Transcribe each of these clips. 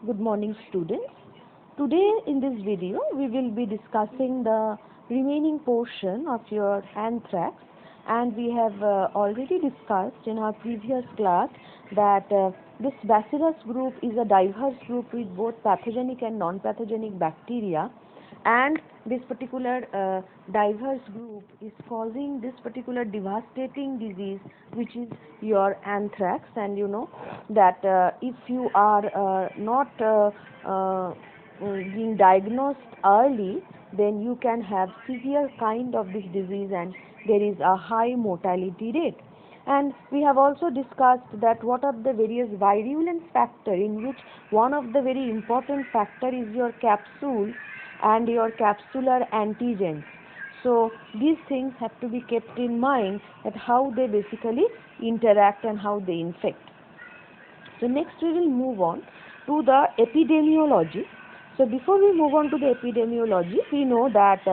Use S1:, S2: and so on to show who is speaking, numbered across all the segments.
S1: Good morning, students. Today in this video we will be discussing the remaining portion of your anthrax, and we have already discussed in our previous class that this bacillus group is a diverse group with both pathogenic and non-pathogenic bacteria, and this particular diverse group is causing this particular devastating disease, which is your anthrax. And you know that if you are not being diagnosed early, then you can have severe kind of this disease and there is a high mortality rate. And we have also discussed that what are the various virulence factor, in which one of the very important factor is your capsule and your capsular antigens. So these things have to be kept in mind, that how they basically interact and how they infect. So next we will move on to the epidemiology. So before we move on to the epidemiology, we know that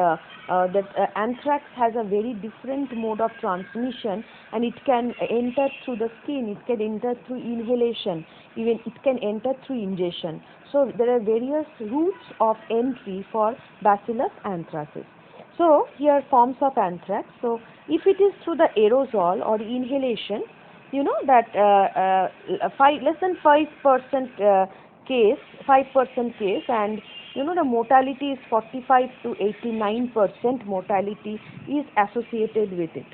S1: anthrax has a very different mode of transmission, and it can enter through the skin, it can enter through inhalation, even it can enter through ingestion. So there are various routes of entry for Bacillus anthracis. So here forms of anthrax. So if it is through the aerosol or inhalation, you know that less than 5% case, 5% case, and you know the mortality is 45 to 89% mortality is associated with it.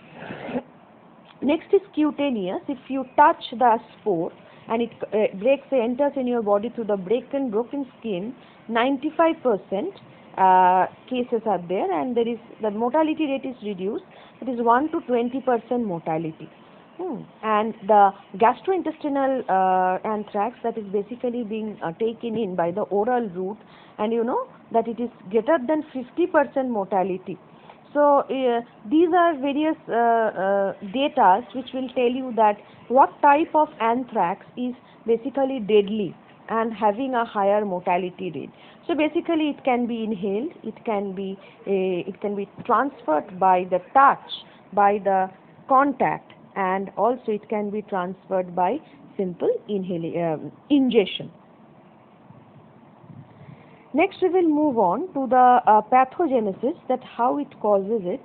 S1: Next is cutaneous. If you touch the spore and it enters in your body through the broken skin, 95% cases are there, and there is the mortality rate is reduced. It is 1 to 20% mortality. And the gastrointestinal anthrax, that is basically being taken in by the oral route, and you know that it is greater than 50% mortality. So these are various data which will tell you that what type of anthrax is basically deadly and having a higher mortality rate. So basically it can be inhaled, it can be transferred by the touch, by the contact, and also it can be transferred by simple ingestion. Next we will move on to the pathogenesis, that how it causes it.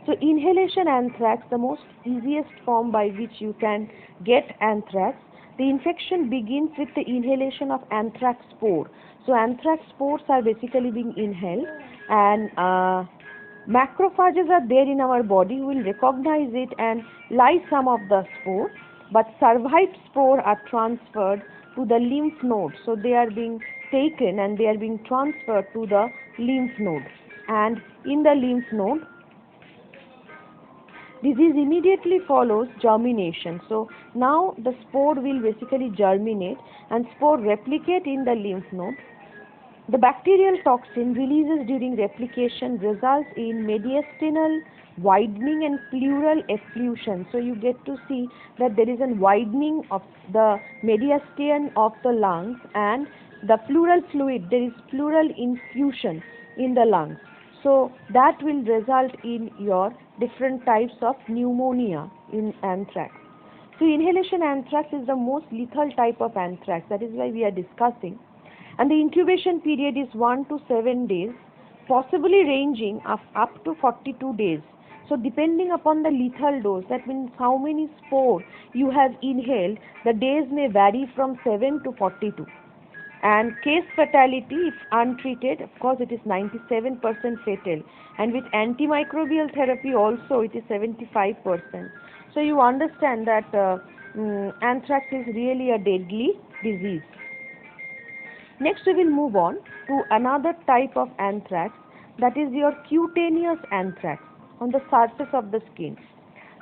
S1: So inhalation anthrax, the most easiest form by which you can get anthrax. The infection begins with the inhalation of anthrax spore. So anthrax spores are basically being inhaled, and macrophages are there in our body who will recognize it and lyse some of the spore, but survived spore are transferred to the lymph node. So they are being taken and they are being transferred to the lymph node, and in the lymph node disease immediately follows germination. So now the spore will basically germinate and spore replicate in the lymph node. The bacterial toxin releases during replication results in mediastinal widening and pleural effusion. So you get to see that there is a widening of the mediastinum of the lungs, and the pleural fluid, there is pleural infusion in the lungs. So that will result in your different types of pneumonia in anthrax. So inhalation anthrax is the most lethal type of anthrax. That is why we are discussing. And the incubation period is 1 to 7 days, possibly ranging up to 42 days. So depending upon the lethal dose, that means how many spores you have inhaled, the days may vary from 7 to 42. And case fatality, if untreated, of course it is 97% fatal, and with antimicrobial therapy also it is 75%. So you understand that anthrax is really a deadly disease. Next we will move on to another type of anthrax, that is your cutaneous anthrax, on the surface of the skin.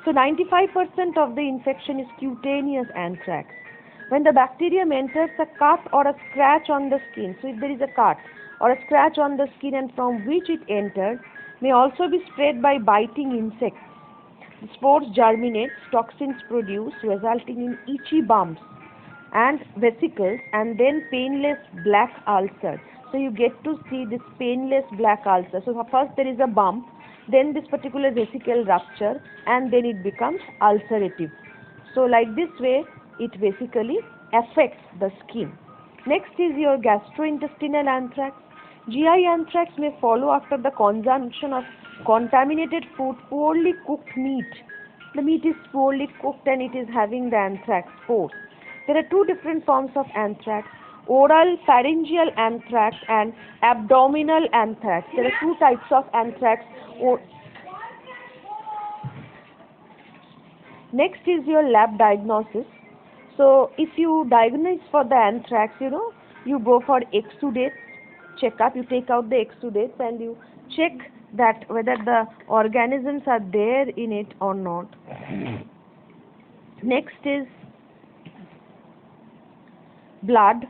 S1: So 95% of the infection is cutaneous anthrax. When the bacterium enters a cut or a scratch on the skin, so if there is a cut or a scratch on the skin and from which it enters, may also be spread by biting insects. The spores germinate, toxins produce, resulting in itchy bumps and vesicles, and then painless black ulcer. So you get to see this painless black ulcer. So first there is a bump, then this particular vesicle rupture, and then it becomes ulcerative. So like this way it basically affects the skin. Next is your gastrointestinal anthrax. GI anthrax may follow after the consumption of contaminated food, poorly cooked meat. The meat is poorly cooked and it is having the anthrax spores. There are two different forms of anthrax: oral pharyngeal anthrax and abdominal anthrax. There are two types of anthrax. Next is your lab diagnosis. So if you diagnose for the anthrax, you go for exudates checkup. You take out the exudates and you check that whether the organisms are there in it or not. Next is blood,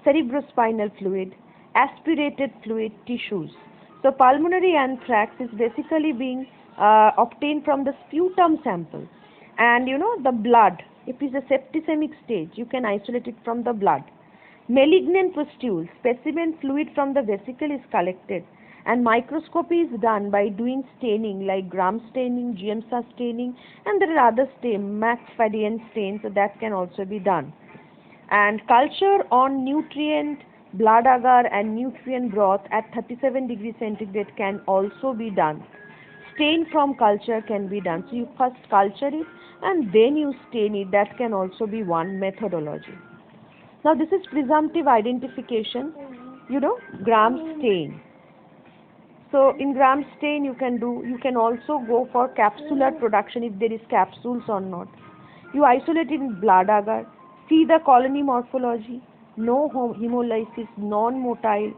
S1: cerebrospinal fluid, aspirated fluid, tissues. So pulmonary anthrax is basically being obtained from the sputum sample, and the blood. If it is a septicemic stage, you can isolate it from the blood. Malignant pustules, specimen fluid from the vesicle is collected, and microscopy is done by doing staining like Gram staining, GMSA staining, and there are other McFadden stains that can also be done. And culture on nutrient blood agar and nutrient broth at 37 degrees centigrade can also be done. Stain from culture can be done. So you first culture it and then you stain it. That can also be one methodology. Now this is presumptive identification, Gram stain. So in Gram stain you can also go for capsular production if there is capsules or not. You isolate it in blood agar, see the colony morphology, no hemolysis, non-motile,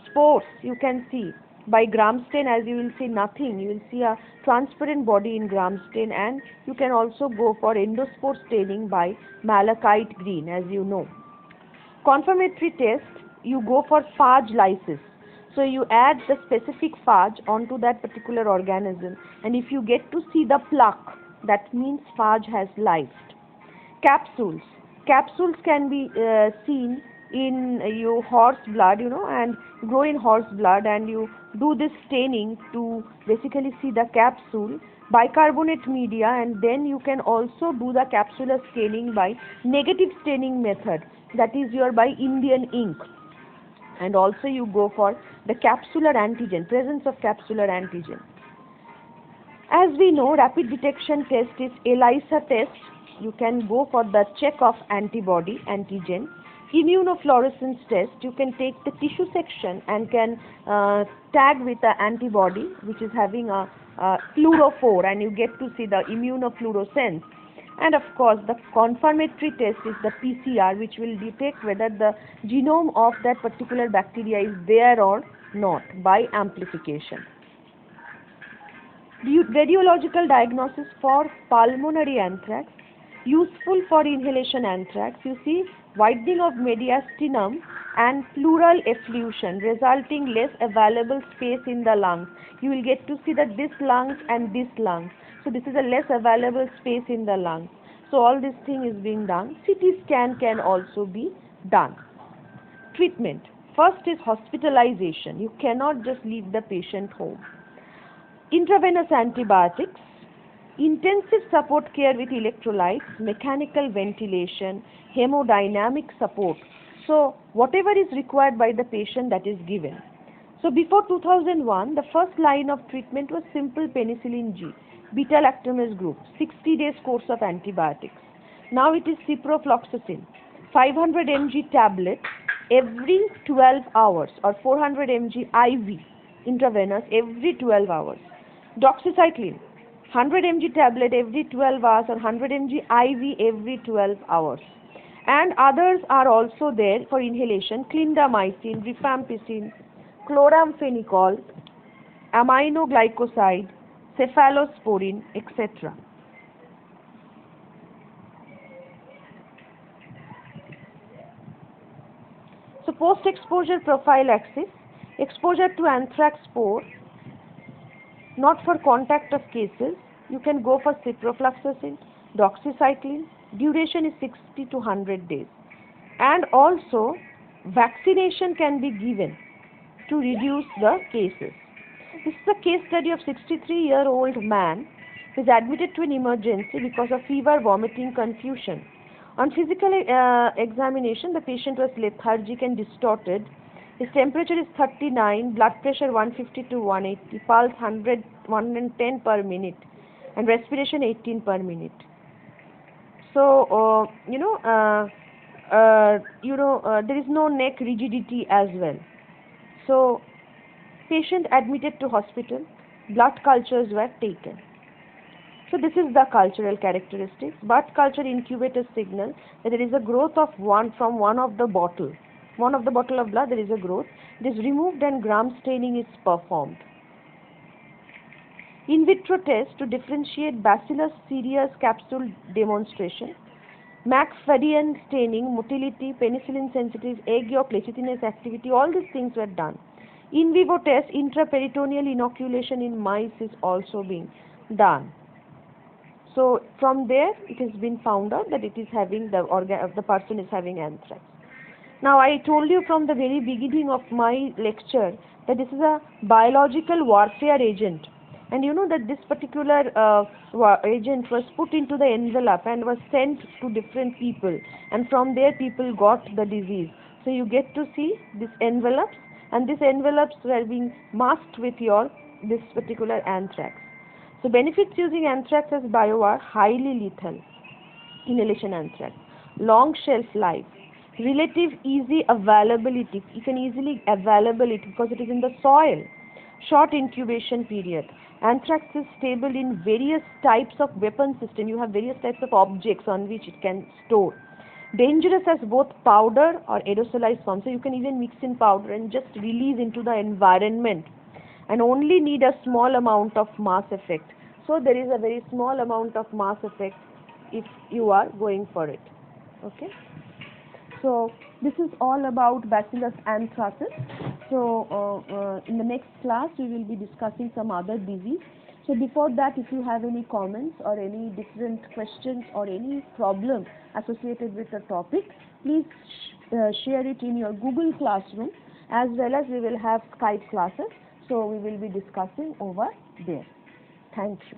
S1: spores you can see. By Gram stain, as you will see nothing, you will see a transparent body in Gram stain, and you can also go for endospore staining by malachite green, as you know. Confirmatory test, you go for fajrlysis. So you add the specific phage onto that particular organism, and if you get to see the plaque, that means phage has lived. Capsules. Capsules can be seen in your horse blood, and grow in horse blood, and you do this staining to basically see the capsule. Bicarbonate media, and then you can also do the capsular staining by negative staining method, that is by Indian ink. And also you go for the capsular antigen, presence of capsular antigen. As we know, rapid detection test is ELISA test. You can go for the check of antibody, antigen. Immunofluorescence test, you can take the tissue section and can tag with the antibody which is having a fluorophore, and you get to see the immunofluorescence. And of course the confirmatory test is the PCR, which will detect whether the genome of that particular bacteria is there or not by amplification. Radiological diagnosis for pulmonary anthrax, useful for inhalation anthrax. You see widening of mediastinum and pleural efflusion, resulting less available space in the lungs. You will get to see that this lungs and this lungs. So this is a less available space in the lungs. So all this thing is being done. CT scan can also be done. Treatment. First is hospitalization. You cannot just leave the patient home. Intravenous antibiotics, intensive support care with electrolytes, mechanical ventilation, hemodynamic support. So whatever is required by the patient, that is given. So before 2001, the first line of treatment was simple penicillin G, beta-lactamase group, 60 days course of antibiotics. Now it is ciprofloxacin, 500 mg tablet every 12 hours or 400 mg IV intravenous every 12 hours. Doxycycline, 100 mg tablet every 12 hours or 100 mg IV every 12 hours. And others are also there for inhalation: clindamycin, rifampicin, chloramphenicol, aminoglycoside, cephalosporin, etc. So post-exposure prophylaxis, exposure to anthrax spore, not for contact of cases, you can go for ciprofloxacin, doxycycline. Duration is 60 to 100 days. And also vaccination can be given to reduce the cases. This is a case study of 63-year-old man who is admitted to an emergency because of fever, vomiting, confusion. On physical examination, the patient was lethargic and distorted. His temperature is 39, blood pressure 150 to 180, pulse 110 per minute, and respiration 18 per minute. So, there is no neck rigidity as well. So, patient admitted to hospital, blood cultures were taken. So this is the cultural characteristics. Blood culture incubator signal that there is a growth of one of the bottle. One of the bottle of blood, there is a growth. It is removed and gram staining is performed. In vitro test to differentiate Bacillus cereus capsule demonstration. McFadden staining, motility, penicillin sensitive, egg yolk, lecithinase activity, all these things were done. In vivo test, intraperitoneal inoculation in mice is also being done. So from there, it has been found out that it is having the person is having anthrax. Now I told you from the very beginning of my lecture that this is a biological warfare agent, and you know that this particular agent was put into the envelope and was sent to different people, and from there people got the disease. So you get to see these envelopes, and these envelopes were being masked with this particular anthrax. So benefits using anthrax as bio are highly lethal, inhalation anthrax, long shelf life, relative easy availability, you can easily available it because it is in the soil, short incubation period. Anthrax is stable in various types of weapon system. You have various types of objects on which it can store. Dangerous as both powder or aerosolized form. So you can even mix in powder and just release into the environment, and only need a small amount of mass effect. So there is a very small amount of mass effect if you are going for it. Okay. So this is all about Bacillus anthracis. So in the next class we will be discussing some other disease. So before that, if you have any comments or any different questions or any problem associated with the topic, please share it in your Google Classroom, as well as we will have Skype classes. So we will be discussing over there. Thank you.